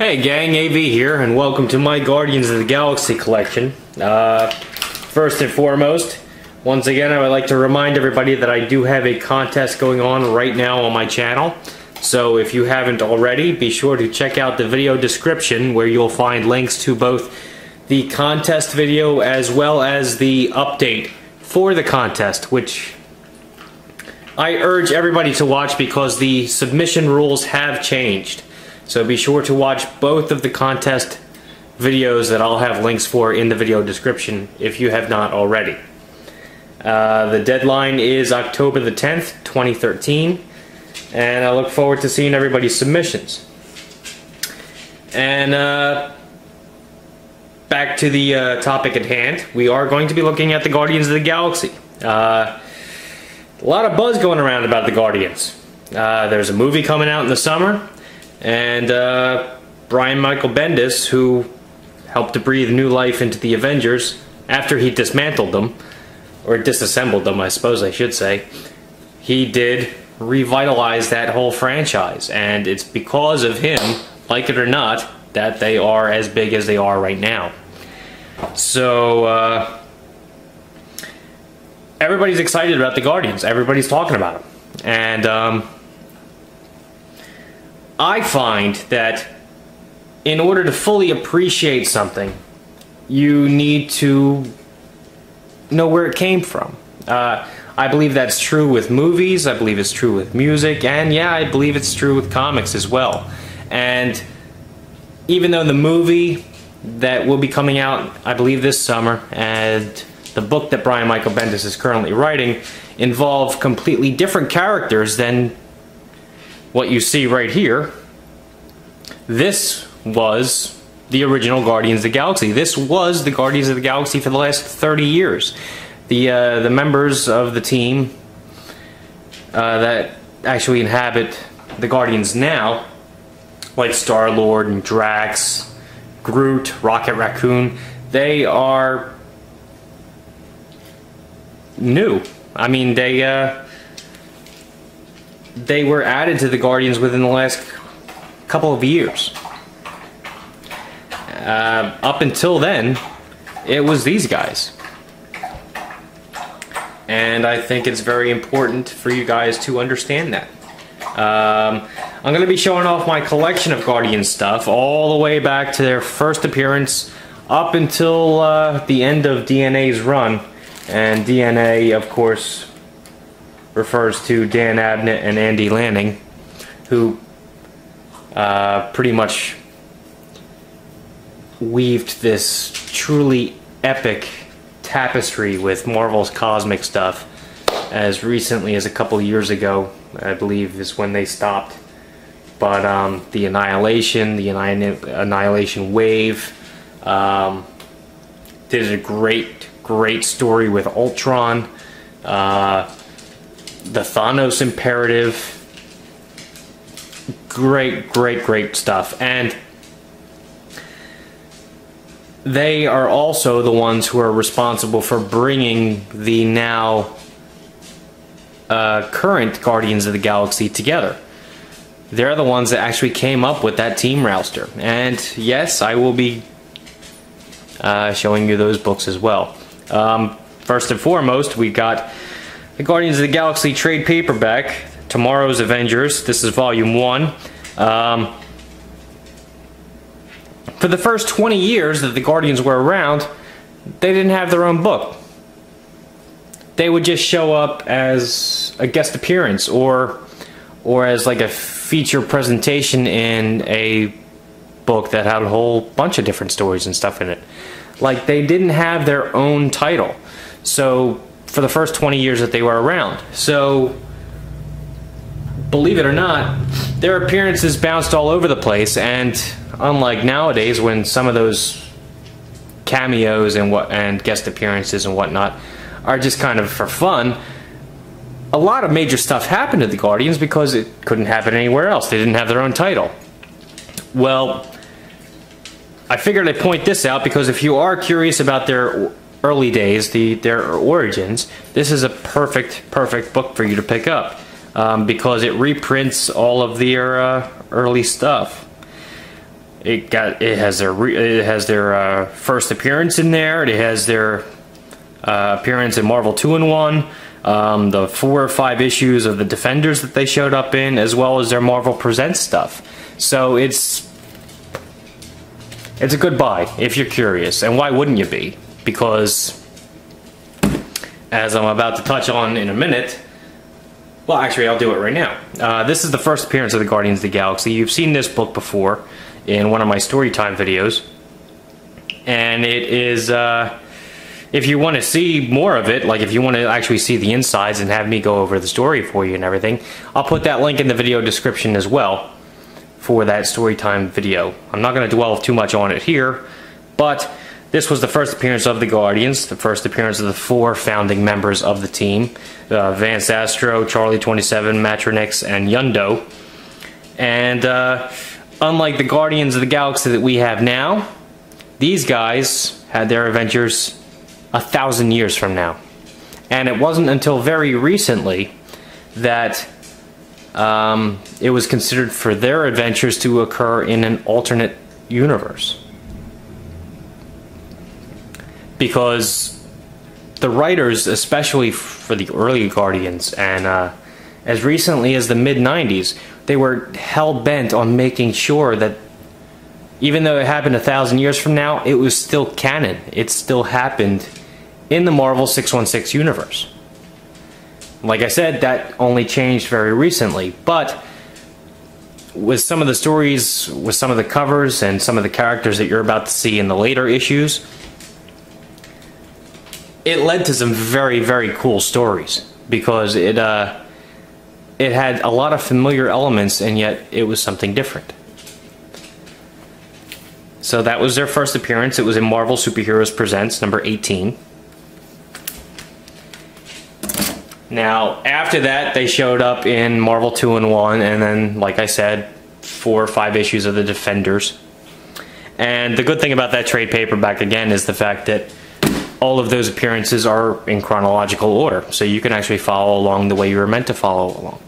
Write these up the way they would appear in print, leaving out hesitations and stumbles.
Hey gang, AV here, and welcome to my Guardians of the Galaxy collection. First and foremost, once again I would like to remind everybody that I do have a contest going on right now on my channel. So if you haven't already, be sure to check out the video description where you'll find links to both the contest video as well as the update for the contest, which I urge everybody to watch because the submission rules have changed. So be sure to watch both of the contest videos that I'll have links for in the video description if you have not already. The deadline is October the 10th, 2013, and I look forward to seeing everybody's submissions. And back to the topic at hand, we are going to be looking at the Guardians of the Galaxy. A lot of buzz going around about the Guardians. There's a movie coming out in the summer. And Brian Michael Bendis, who helped to breathe new life into the Avengers after he dismantled them, or disassembled them, I suppose I should say, he did revitalize that whole franchise. And it's because of him, like it or not, that they are as big as they are right now. So, everybody's excited about the Guardians. Everybody's talking about them. And, I find that in order to fully appreciate something, you need to know where it came from. I believe that's true with movies, I believe it's true with music, and yeah, I believe it's true with comics as well. And even though the movie that will be coming out, I believe this summer, and the book that Brian Michael Bendis is currently writing involve completely different characters than what you see right here, this was the original Guardians of the Galaxy. This was the Guardians of the Galaxy for the last 30 years. The members of the team that actually inhabit the Guardians now, like Star-Lord and Drax, Groot, Rocket Raccoon, they are new. I mean, they were added to the Guardians within the last couple of years. Up until then, it was these guys. And I think it's very important for you guys to understand that. I'm going to be showing off my collection of Guardian stuff all the way back to their first appearance up until the end of DNA's run. And DNA, of course, refers to Dan Abnett and Andy Lanning, who pretty much weaved this truly epic tapestry with Marvel's cosmic stuff as recently as a couple years ago, I believe, is when they stopped. But the Annihilation Wave did a great story with Ultron. The Thanos Imperative, great stuff. And they are also the ones who are responsible for bringing the now current Guardians of the Galaxy together. They're the ones that actually came up with that team roster. And yes, I will be showing you those books as well. First and foremost, we got the Guardians of the Galaxy trade paperback, Tomorrow's Avengers. This is volume 1. For the first 20 years that the Guardians were around, they didn't have their own book. They would just show up as a guest appearance or as like a feature presentation in a book that had a whole bunch of different stories and stuff in it. Like, they didn't have their own title. So for the first 20 years that they were around. So believe it or not, their appearances bounced all over the place, and unlike nowadays when some of those cameos and guest appearances and whatnot are just kind of for fun, a lot of major stuff happened to the Guardians because it couldn't happen anywhere else. They didn't have their own title. Well, I figured I'd point this out because if you are curious about their early days, their origins, this is a perfect book for you to pick up. because it reprints all of their early stuff. It has their first appearance in there. It has their appearance in Marvel 2-in-1, the 4 or 5 issues of the Defenders that they showed up in, as well as their Marvel Presents stuff. So it's a good buy if you're curious, and why wouldn't you be? Because, as I'm about to touch on in a minute, well, actually, I'll do it right now. This is the first appearance of the Guardians of the Galaxy. You've seen this book before in one of my Storytime videos, and it is, if you want to see more of it, like if you want to actually see the insides and have me go over the story for you and everything, I'll put that link in the video description as well for that Storytime video. I'm not going to dwell too much on it here, but this was the first appearance of the Guardians, the first appearance of the 4 founding members of the team, Vance Astro, Charlie 27, Matronix, and Yundo. And unlike the Guardians of the Galaxy that we have now, these guys had their adventures 1,000 years from now. And it wasn't until very recently that it was considered for their adventures to occur in an alternate universe. Because the writers, especially for the early Guardians, and as recently as the mid-90s, they were hell-bent on making sure that even though it happened 1,000 years from now, it was still canon. It still happened in the Marvel 616 universe. Like I said, that only changed very recently, but with some of the stories, with some of the covers, and some of the characters that you're about to see in the later issues, it led to some very, very cool stories, because it had a lot of familiar elements, and yet it was something different. So that was their first appearance. It was in Marvel Superheroes Presents, number 18. Now, after that, they showed up in Marvel 2-in-1, and then, like I said, 4 or 5 issues of the Defenders. And the good thing about that trade paperback, again, is the fact that all of those appearances are in chronological order, so you can actually follow along the way you were meant to follow along.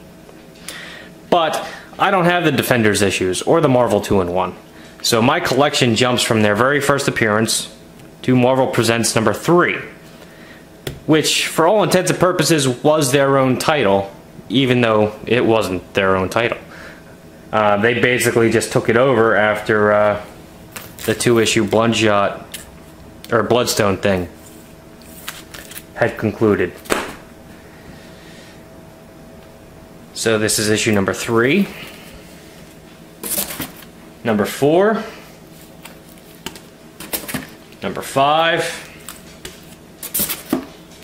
But I don't have the Defenders issues or the Marvel 2-in-1, so my collection jumps from their very first appearance to Marvel Presents number 3, which, for all intents and purposes, was their own title, even though it wasn't their own title. They basically just took it over after the 2-issue Bloodshot or Bloodstone thing had concluded. So this is issue number 3, number 4, number 5,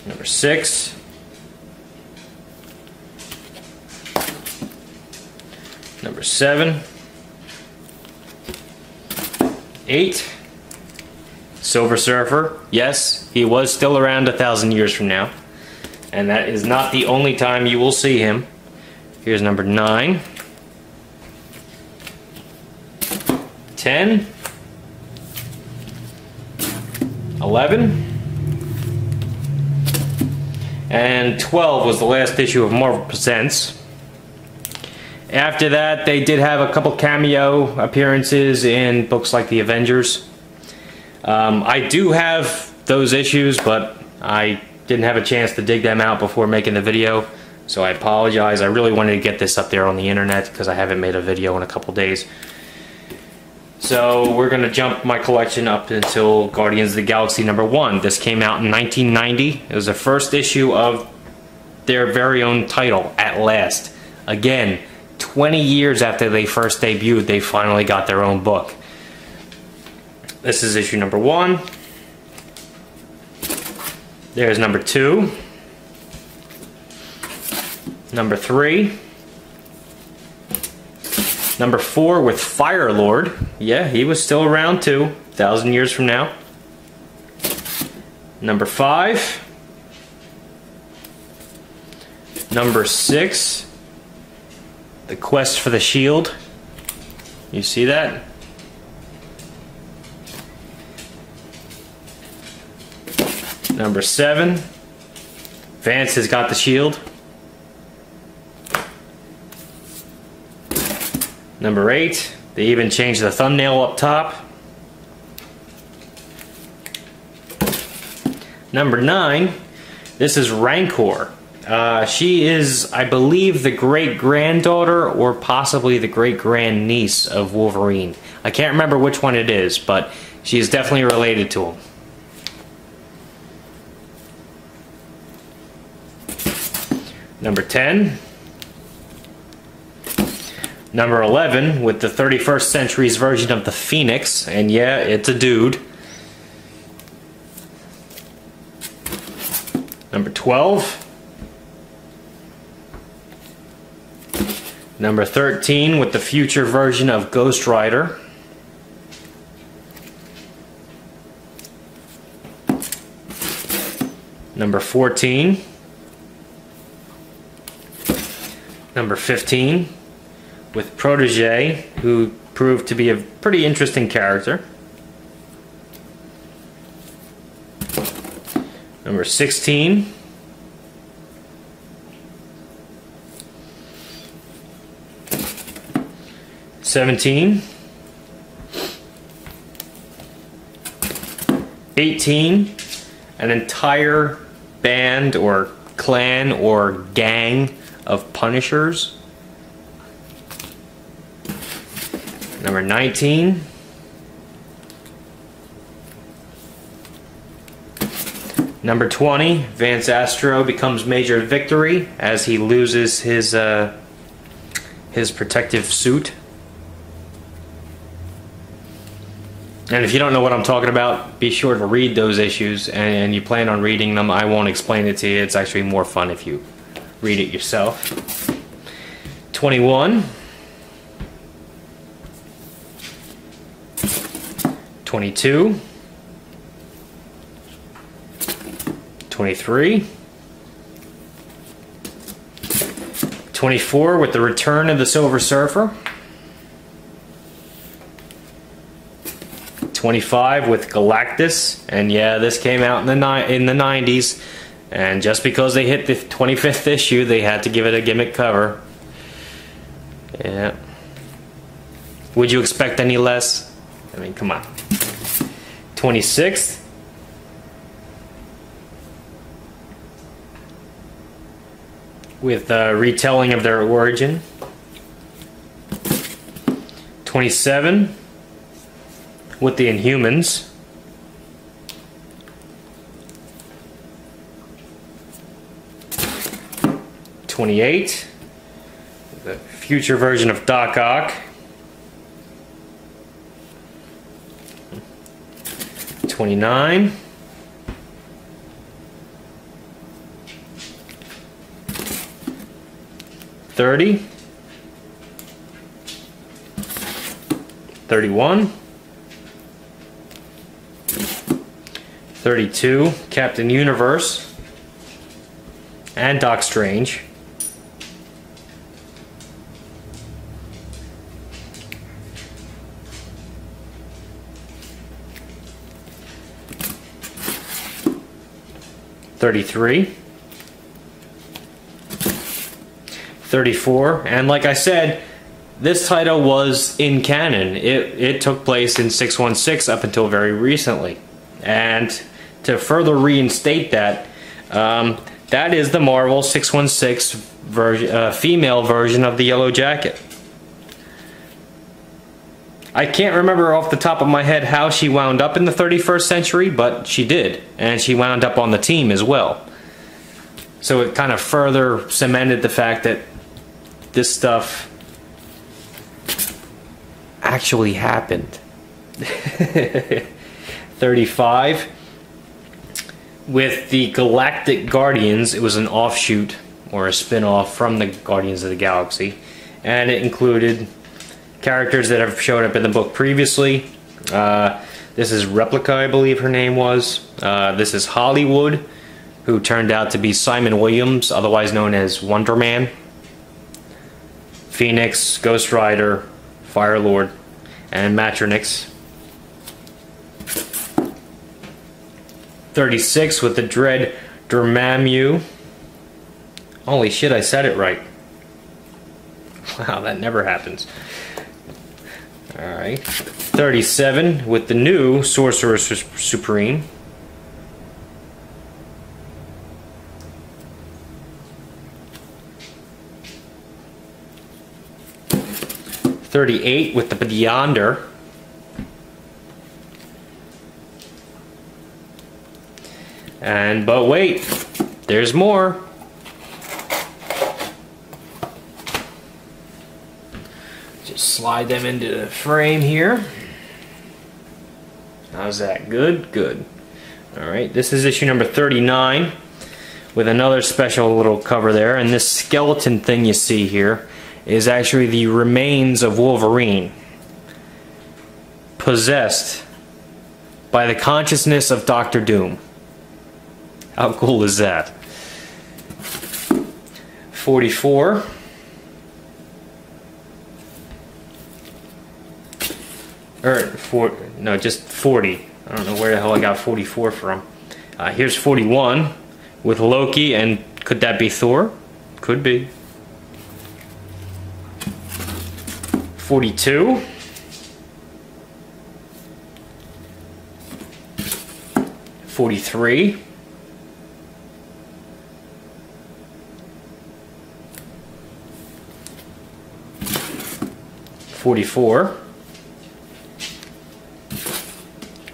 number 6, number 7, 8, Silver Surfer. Yes, he was still around 1,000 years from now, and that is not the only time you will see him. Here's number 9, 10, 11, and 12 was the last issue of Marvel Presents. After that, they did have a couple cameo appearances in books like The Avengers. I do have those issues, but I didn't have a chance to dig them out before making the video, so I apologize. I really wanted to get this up there on the internet because I haven't made a video in a couple days. So we're going to jump my collection up until Guardians of the Galaxy number 1. This came out in 1990. It was the first issue of their very own title, At Last. Again, 20 years after they first debuted, they finally got their own book. This is issue number 1. There's number 2. Number 3. Number 4 with Firelord. Yeah, he was still around too, 1,000 years from now. Number 5. Number 6. The Quest for the Shield. You see that? Number 7. Vance has got the shield. Number 8. They even changed the thumbnail up top. Number 9, this is Rancor. She is, I believe, the great-granddaughter or possibly the great-grandniece of Wolverine. I can't remember which one it is, but she is definitely related to him. Number 10. Number 11, with the 31st century's version of the Phoenix, and yeah, it's a dude. Number 12. Number 13, with the future version of Ghost Rider. Number 14. Number 15, with Protege, who proved to be a pretty interesting character. Number 16. (17) 18, an entire band or clan or gang of Punishers. Number 19. Number 20, Vance Astro becomes Major Victory as he loses his protective suit. And if you don't know what I'm talking about, be sure to read those issues, and you plan on reading them. I won't explain it to you. It's actually more fun if you read it yourself. 21. 22. 23. 24, with the return of the Silver Surfer. 25, with Galactus, and yeah, this came out in the 90s, and just because they hit the 25th issue, they had to give it a gimmick cover. Yeah. Would you expect any less? I mean, come on. 26th. With a retelling of their origin. 27. With the Inhumans. 28. The future version of Doc Ock. 29. 30. 31. 32, Captain Universe and Doc Strange. 33. 34, and like I said, this title was in canon. It took place in 616 up until very recently. And to further reinstate that, that is the Marvel 616 female version of the Yellow Jacket. I can't remember off the top of my head how she wound up in the 31st century, but she did, and she wound up on the team as well. So it kind of further cemented the fact that this stuff actually happened. 35. With the Galactic Guardians, it was an offshoot or a spin-off from the Guardians of the Galaxy, and it included characters that have showed up in the book previously. This is Replica, I believe her name was. This is Hollywood, who turned out to be Simon Williams, otherwise known as Wonder Man. Phoenix, Ghost Rider, Firelord, and Matronix. 36 with the Dread Dormammu. Holy shit, I said it right. Wow, that never happens. Alright. 37 with the new Sorcerer Supreme. $38 with the Beyonder. And but wait, there's more. Just slide them into the frame here. How's that? Good? Good. Alright, this is issue number 39 with another special little cover there, and this skeleton thing you see here is actually the remains of Wolverine, possessed by the consciousness of Dr. Doom. How cool is that? 44. No, just 40. I don't know where the hell I got 44 from. Here's 41 with Loki, and could that be Thor? Could be. 42. 43. 44.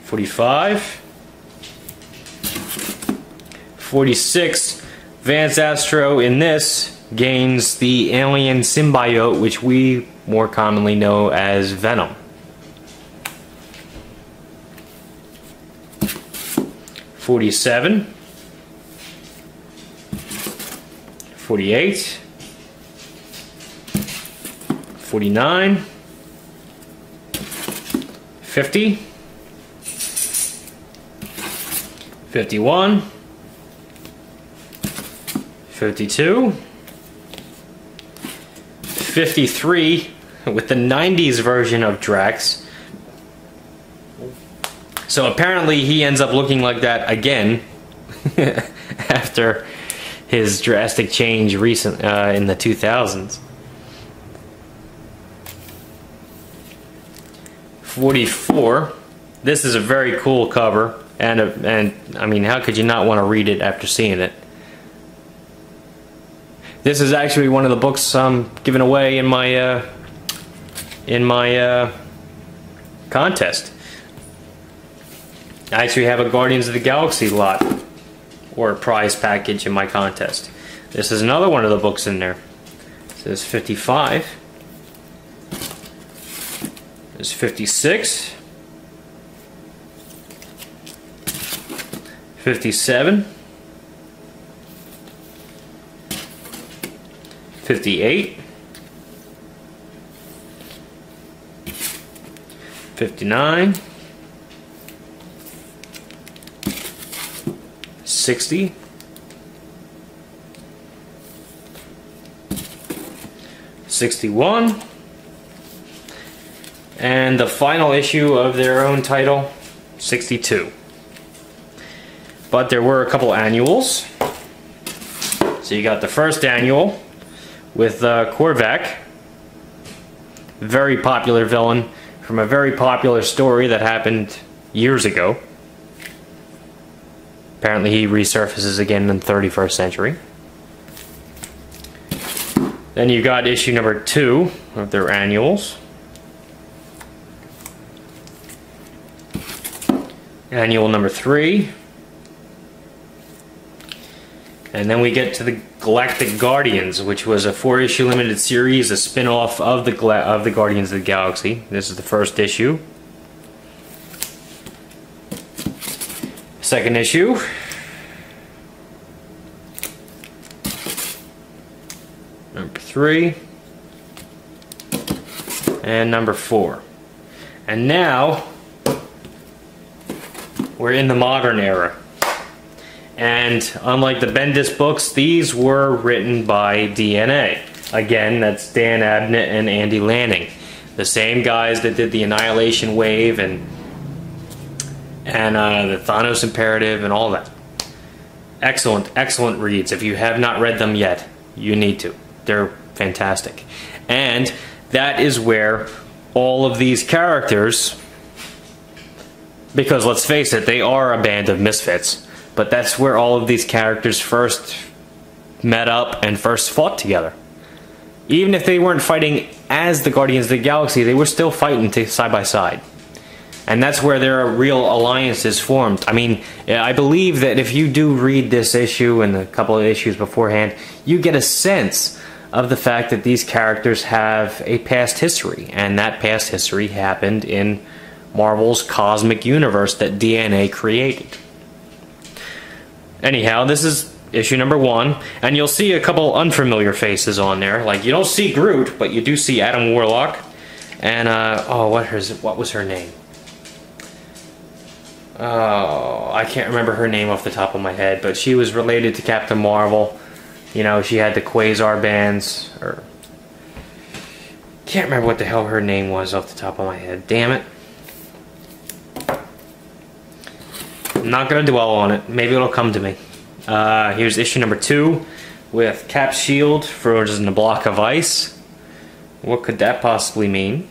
45. 46. Vance Astro in this gains the alien symbiote, which we more commonly know as Venom. 47. 48. 49. 50. 51. 52. 53 with the 90s version of Drax. So apparently he ends up looking like that again after his drastic change recent in the 2000s. 44. This is a very cool cover, and I mean, how could you not want to read it after seeing it? This is actually one of the books I'm giving away in my contest. I actually have a Guardians of the Galaxy lot or a prize package in my contest. This is another one of the books in there. This is 55. This is 56. 57. 58. 59. 60. 61. And the final issue of their own title, 62. But there were a couple annuals. So you got the first annual with Korvac, very popular villain from a very popular story that happened years ago. Apparently he resurfaces again in the 31st century. Then you got issue number 2 of their annuals. Annual number 3. And then we get to the Galactic Guardians, which was a 4-issue limited series, a spin-off of the Guardians of the Galaxy. This is the first issue. Second issue. Number 3. And number 4. And now we're in the modern era. And unlike the Bendis books, these were written by DNA. Again, that's Dan Abnett and Andy Lanning. The same guys that did the Annihilation Wave and the Thanos Imperative and all that. Excellent, excellent reads. If you have not read them yet, you need to. They're fantastic. And that is where all of these characters, because let's face it, they are a band of misfits, but that's where all of these characters first met up and first fought together. Even if they weren't fighting as the Guardians of the Galaxy, they were still fighting side by side. And that's where their real alliances formed. I mean, I believe that if you do read this issue and a couple of issues beforehand, you get a sense of the fact that these characters have a past history. And that past history happened in Marvel's cosmic universe that DNA created. Anyhow, this is issue number 1, and you'll see a couple unfamiliar faces on there. Like, you don't see Groot, but you do see Adam Warlock. And, oh, what was her name? Oh, I can't remember her name off the top of my head, but she was related to Captain Marvel. You know, she had the Quasar bands, or... can't remember what the hell her name was off the top of my head. Damn it. I'm not going to dwell on it. Maybe it'll come to me. Here's issue number 2 with Cap's shield frozen in a block of ice. What could that possibly mean?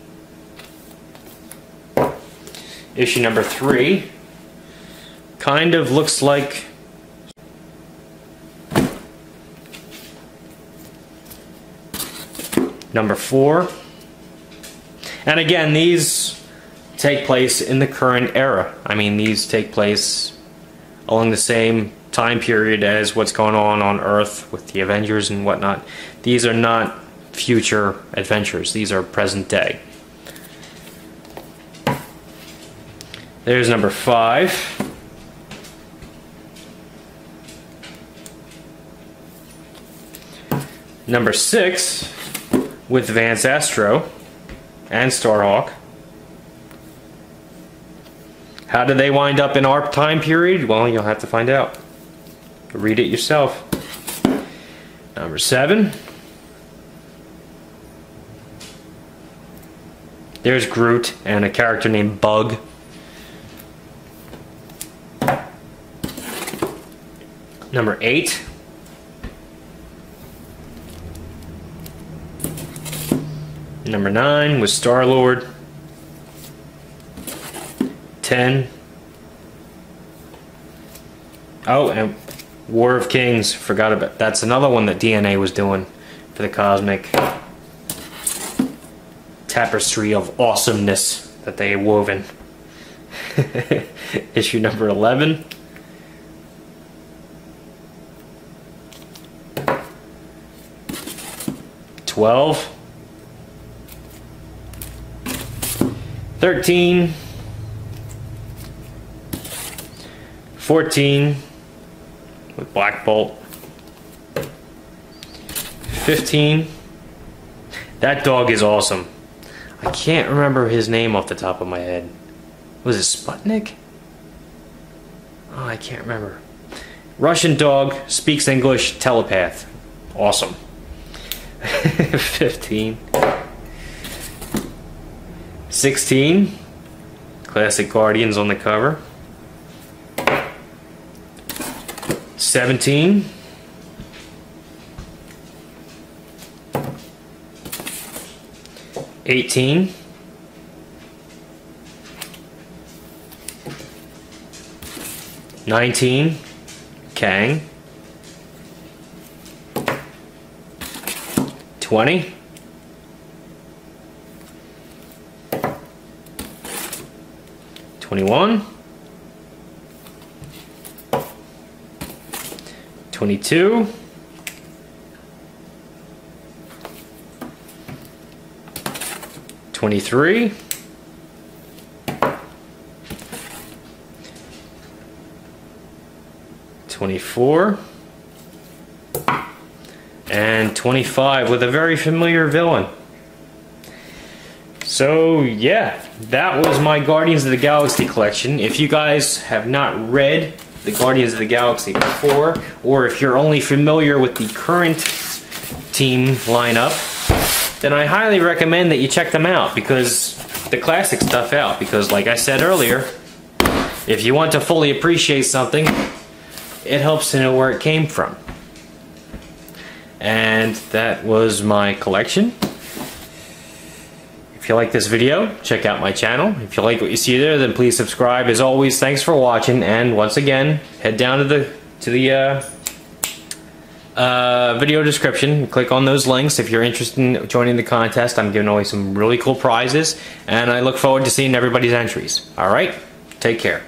Issue number 3 kind of looks like number 4. And again, these take place in the current era. I mean, these take place along the same time period as what's going on Earth with the Avengers and whatnot. These are not future adventures. These are present day. There's number 5. Number 6 with Vance Astro and Starhawk. How did they wind up in our time period? Well, you'll have to find out. Read it yourself. Number 7. There's Groot and a character named Bug. Number 8. Number 9 was Star-Lord. 10. Oh, and War of Kings. Forgot about that's another one that DNA was doing for the cosmic tapestry of awesomeness that they had woven. Issue number 11. $12. 13. 14 with Black Bolt. 15. That dog is awesome. I can't remember his name off the top of my head. Was it Sputnik? Oh, I can't remember. Russian dog, speaks English, telepath. Awesome. 15. 16. Classic Guardians on the cover. 17. 18. 19. Kang. 20. 21. 22. 23. 24. And 25 with a very familiar villain. So yeah, that was my Guardians of the Galaxy collection. If you guys have not read the Guardians of the Galaxy before, or if you're only familiar with the current team lineup, then I highly recommend that you check them out, because the classic stuff out, because like I said earlier, if you want to fully appreciate something, it helps to know where it came from. And that was my collection. If If you like this video, check out my channel. If you like what you see there, then please subscribe. As always, thanks for watching, and once again, head down to the video description. Click on those links if you're interested in joining the contest. I'm giving away some really cool prizes, and I look forward to seeing everybody's entries. Alright? Take care.